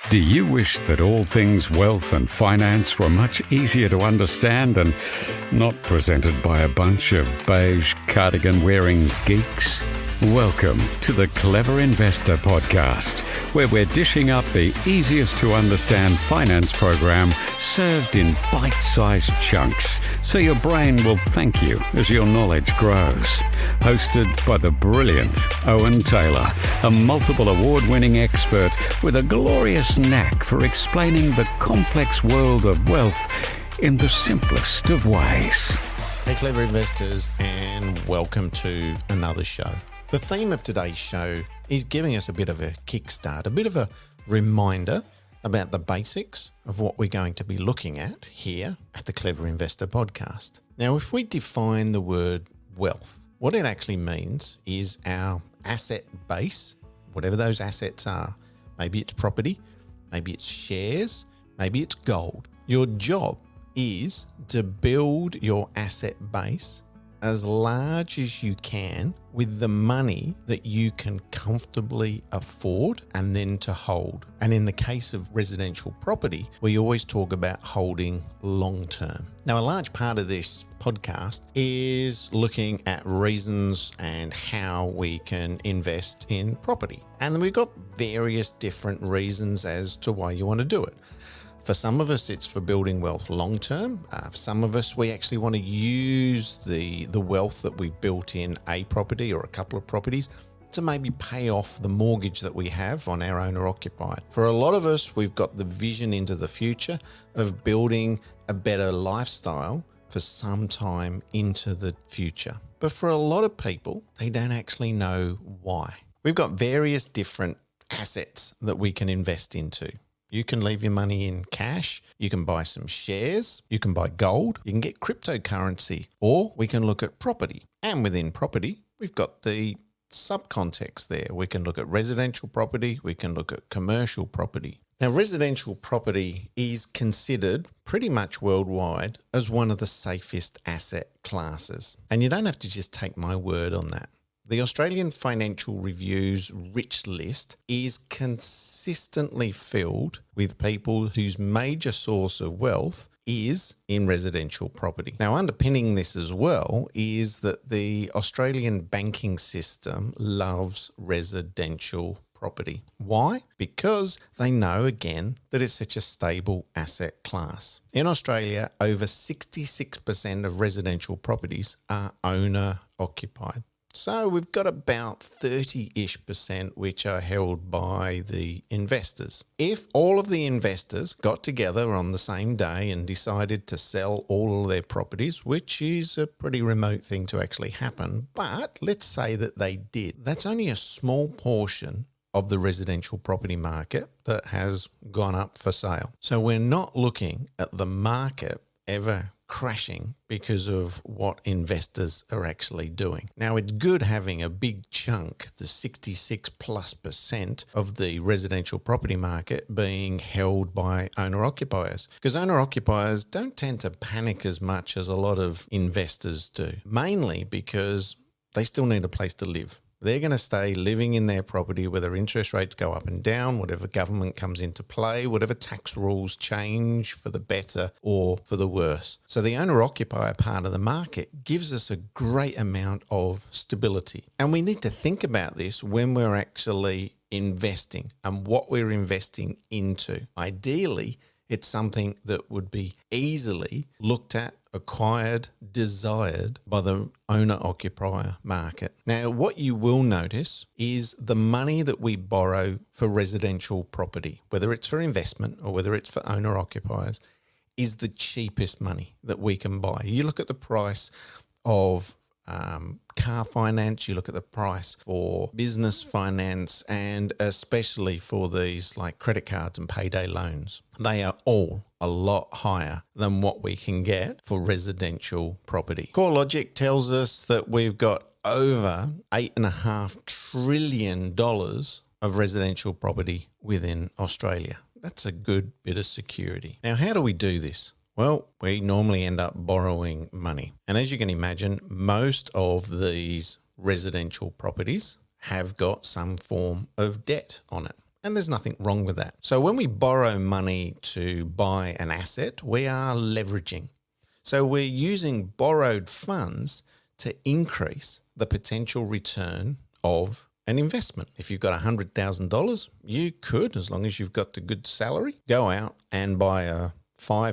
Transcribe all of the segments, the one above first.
Do you wish that all things wealth and finance were much easier to understand and not presented by a bunch of beige cardigan-wearing geeks? Welcome to the Clever Investor Podcast, where we're dishing up the easiest to understand finance program served in bite-sized chunks, so your brain will thank you as your knowledge grows. Hosted by the brilliant Owen Taylor, a multiple award-winning expert with a glorious knack for explaining the complex world of wealth in the simplest of ways. Hey Clever Investors, and welcome to another show. The theme of today's show is giving us a bit of a kickstart, a bit of a reminder about the basics of what we're going to be looking at here at the Clever Investor Podcast. Now, if we define the word wealth, what it actually means is our asset base, whatever those assets are. Maybe it's property, maybe it's shares, maybe it's gold. Your job is to build your asset base as large as you can with the money that you can comfortably afford and then to hold. And in the case of residential property, we always talk about holding long term. Now, a large part of this podcast is looking at reasons and how we can invest in property. And we've got various different reasons as to why you want to do it. For some of us, it's for building wealth long term. For some of us, we actually want to use the wealth that we've built in a property or a couple of properties to maybe pay off the mortgage that we have on our owner-occupied. For a lot of us, we've got the vision into the future of building a better lifestyle for some time into the future. But for a lot of people, they don't actually know why. We've got various different assets that we can invest into. You can leave your money in cash, you can buy some shares, you can buy gold, you can get cryptocurrency, or we can look at property. And within property, we've got the subcontext there. We can look at residential property, we can look at commercial property. Now, residential property is considered pretty much worldwide as one of the safest asset classes. And you don't have to just take my word on that. The Australian Financial Review's rich list is consistently filled with people whose major source of wealth is in residential property. Now, underpinning this as well is that the Australian banking system loves residential property. Why? Because they know, again, that it's such a stable asset class. In Australia, over 66% of residential properties are owner-occupied. So we've got about 30-ish% which are held by the investors. If all of the investors got together on the same day and decided to sell all of their properties, which is a pretty remote thing to actually happen, but let's say that they did, that's only a small portion of the residential property market that has gone up for sale. So we're not looking at the market ever crashing because of what investors are actually doing. Now, it's good having a big chunk, the 66+% of the residential property market being held by owner-occupiers, because owner-occupiers don't tend to panic as much as a lot of investors do, mainly because they still need a place to live. They're going to stay living in their property, whether interest rates go up and down, whatever government comes into play, whatever tax rules change for the better or for the worse. So the owner-occupier part of the market gives us a great amount of stability. And we need to think about this when we're actually investing and what we're investing into. Ideally, it's something that would be easily looked at, acquired, desired by the owner-occupier market. Now, what you will notice is the money that we borrow for residential property, whether it's for investment or whether it's for owner-occupiers, is the cheapest money that we can buy. You look at the price of car finance, you look at the price for business finance, and especially for these like credit cards and payday loans. They are all a lot higher than what we can get for residential property. Core Logic tells us that we've got over $8.5 trillion of residential property within Australia. That's a good bit of security. Now, how do we do this? Well, we normally end up borrowing money. And as you can imagine, most of these residential properties have got some form of debt on it. And there's nothing wrong with that. So when we borrow money to buy an asset, we are leveraging. So we're using borrowed funds to increase the potential return of an investment. If you've got $100,000, you could, as long as you've got the good salary, go out and buy a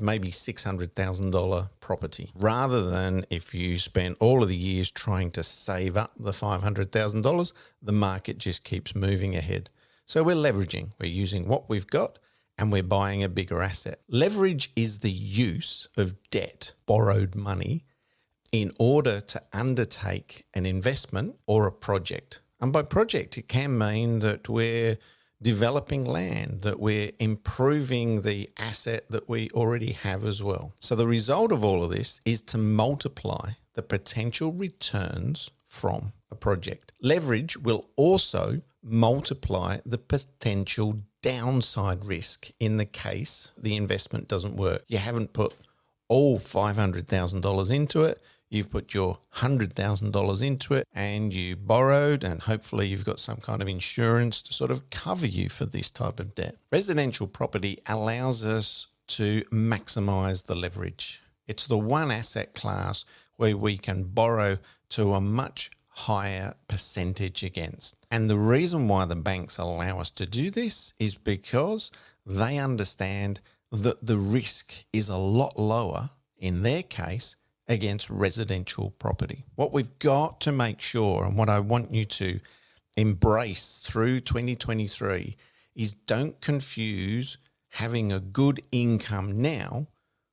maybe $600,000 property, rather than if you spend all of the years trying to save up the $500,000, the market just keeps moving ahead. So we're leveraging, we're using what we've got and we're buying a bigger asset. Leverage is the use of debt, borrowed money, in order to undertake an investment or a project. And by project, it can mean that we're developing land, that we're improving the asset that we already have as well. So the result of all of this is to multiply the potential returns from a project. Leverage will also multiply the potential downside risk in the case the investment doesn't work. You haven't put all $500,000 into it. You've put your $100,000 into it and you borrowed, and hopefully you've got some kind of insurance to sort of cover you for this type of debt. Residential property allows us to maximize the leverage. It's the one asset class where we can borrow to a much higher percentage against. And the reason why the banks allow us to do this is because they understand that the risk is a lot lower in their case against residential property. What we've got to make sure, and what I want you to embrace through 2023, is don't confuse having a good income now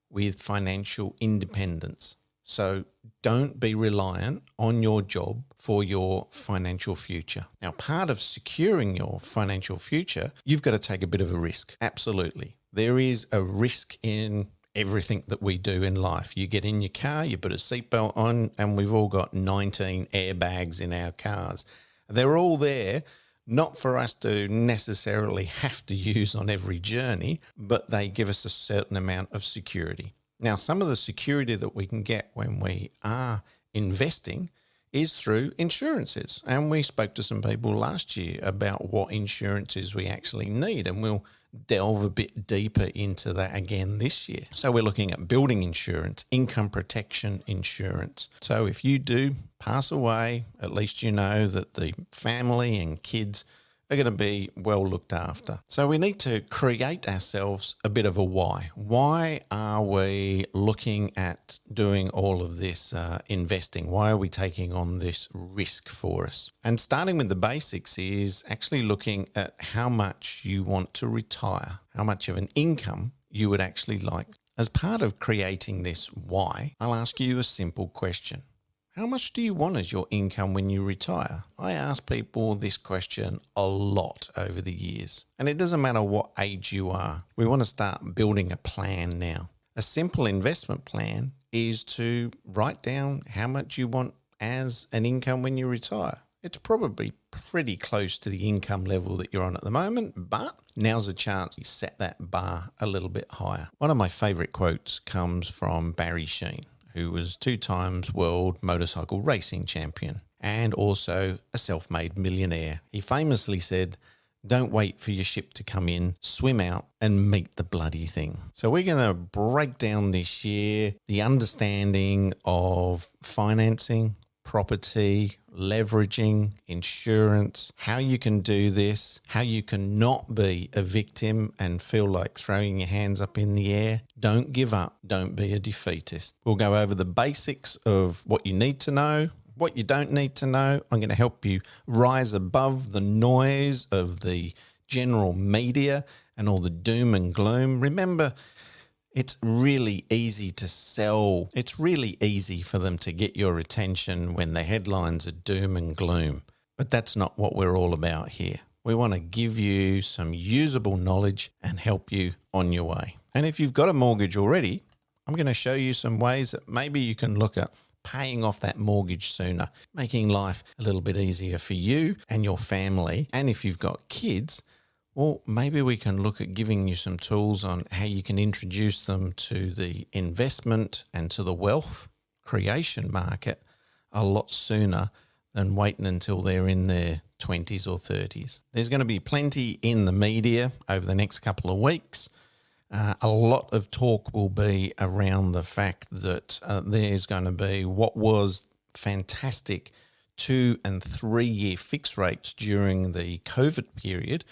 with financial independence. So don't be reliant on your job for your financial future. Now, part of securing your financial future, you've got to take a bit of a risk. Absolutely. There is a risk in everything that we do in life. You get in your car, you put a seatbelt on, and we've all got 19 airbags in our cars. They're all there, not for us to necessarily have to use on every journey, but they give us a certain amount of security. Now, some of the security that we can get when we are investing is through insurances. And we spoke to some people last year about what insurances we actually need, and we'll delve a bit deeper into that again this year. So we're looking at building insurance, income protection insurance. So if you do pass away, at least you know that the family and kids are going to be well looked after. So we need to create ourselves a bit of a why. Why are we looking at doing all of this investing? Why are we taking on this risk for us? And starting with the basics is actually looking at how much you want to retire, how much of an income you would actually like. As part of creating this why, I'll ask you a simple question. How much do you want as your income when you retire? I ask people this question a lot over the years, and it doesn't matter what age you are. We want to start building a plan now. A simple investment plan is to write down how much you want as an income when you retire. It's probably pretty close to the income level that you're on at the moment, but now's a chance to set that bar a little bit higher. One of my favorite quotes comes from Barry Sheen, who was 2 times world motorcycle racing champion and also a self-made millionaire. He famously said, "Don't wait for your ship to come in, swim out and meet the bloody thing." So we're going to break down this year the understanding of financing, property, leveraging, insurance, how you can do this, how you can not be a victim and feel like throwing your hands up in the air. Don't give up. Don't be a defeatist. We'll go over the basics of what you need to know, what you don't need to know. I'm going to help you rise above the noise of the general media and all the doom and gloom. Remember, it's really easy to sell. It's really easy for them to get your attention when the headlines are doom and gloom. But that's not what we're all about here. We want to give you some usable knowledge and help you on your way. And if you've got a mortgage already, I'm going to show you some ways that maybe you can look at paying off that mortgage sooner, making life a little bit easier for you and your family. And if you've got kids, well, maybe we can look at giving you some tools on how you can introduce them to the investment and to the wealth creation market a lot sooner than waiting until they're in their 20s or 30s. There's going to be plenty in the media over the next couple of weeks. A lot of talk will be around the fact that there's going to be what was fantastic 2 and 3 year fixed rates during the COVID period.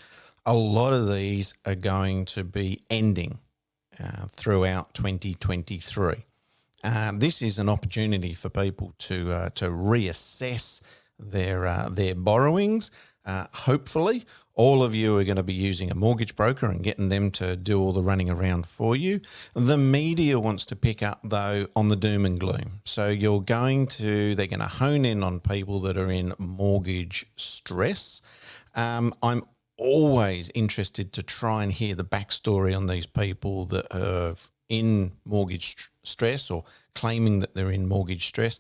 A lot of these are going to be ending throughout 2023. This is an opportunity for people to reassess their borrowings. Hopefully, all of you are going to be using a mortgage broker and getting them to do all the running around for you. The media wants to pick up, though, on the doom and gloom. So they're going to hone in on people that are in mortgage stress. I'm always interested to try and hear the backstory on these people that are in mortgage stress or claiming that they're in mortgage stress.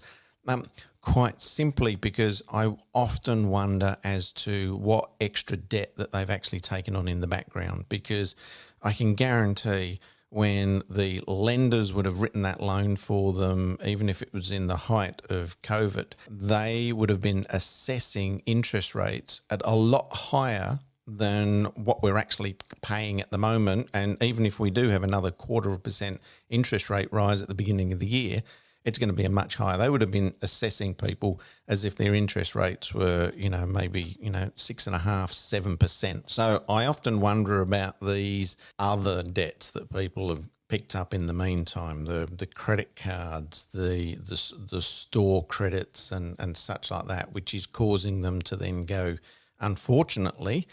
Quite simply because I often wonder as to what extra debt that they've actually taken on in the background, because I can guarantee when the lenders would have written that loan for them, even if it was in the height of COVID, they would have been assessing interest rates at a lot higher than what we're actually paying at the moment. And even if we do have another 0.25% interest rate rise at the beginning of the year, it's going to be a much higher. They would have been assessing people as if their interest rates were, maybe 6.5%, 7%. So I often wonder about these other debts that people have picked up in the meantime, the credit cards, the store credits and such like that, which is causing them to then go, unfortunately,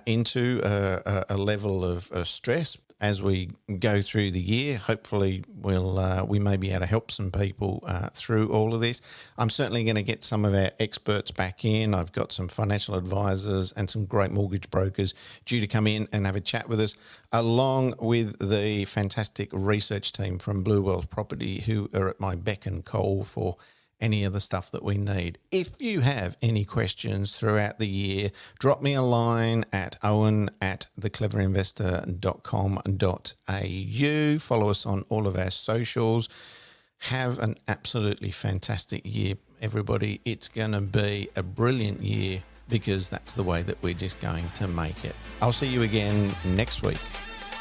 into a level of stress. As we go through the year, hopefully we may be able to help some people through all of this. I'm certainly going to get some of our experts back in. I've got some financial advisors and some great mortgage brokers due to come in and have a chat with us, along with the fantastic research team from Blue Wealth Property, who are at my beck and call for any of the stuff that we need. If you have any questions throughout the year, drop me a line at owen@thecleverinvestor.com.au. Follow us on all of our socials. Have an absolutely fantastic year, everybody. It's going to be a brilliant year because that's the way that we're just going to make it. I'll see you again next week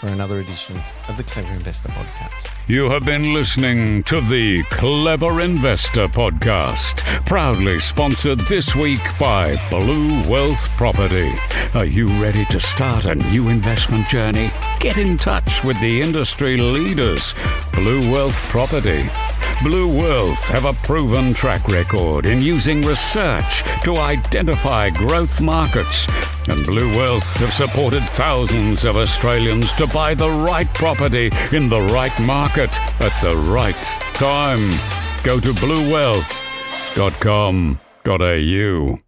for another edition of the Clever Investor Podcast. You have been listening to the Clever Investor Podcast, proudly sponsored this week by Blue Wealth Property. Are you ready to start a new investment journey? Get in touch with the industry leaders, Blue Wealth Property. Blue Wealth have a proven track record in using research to identify growth markets, and Blue Wealth have supported thousands of Australians to buy the right property in the right market at the right time. Go to bluewealth.com.au.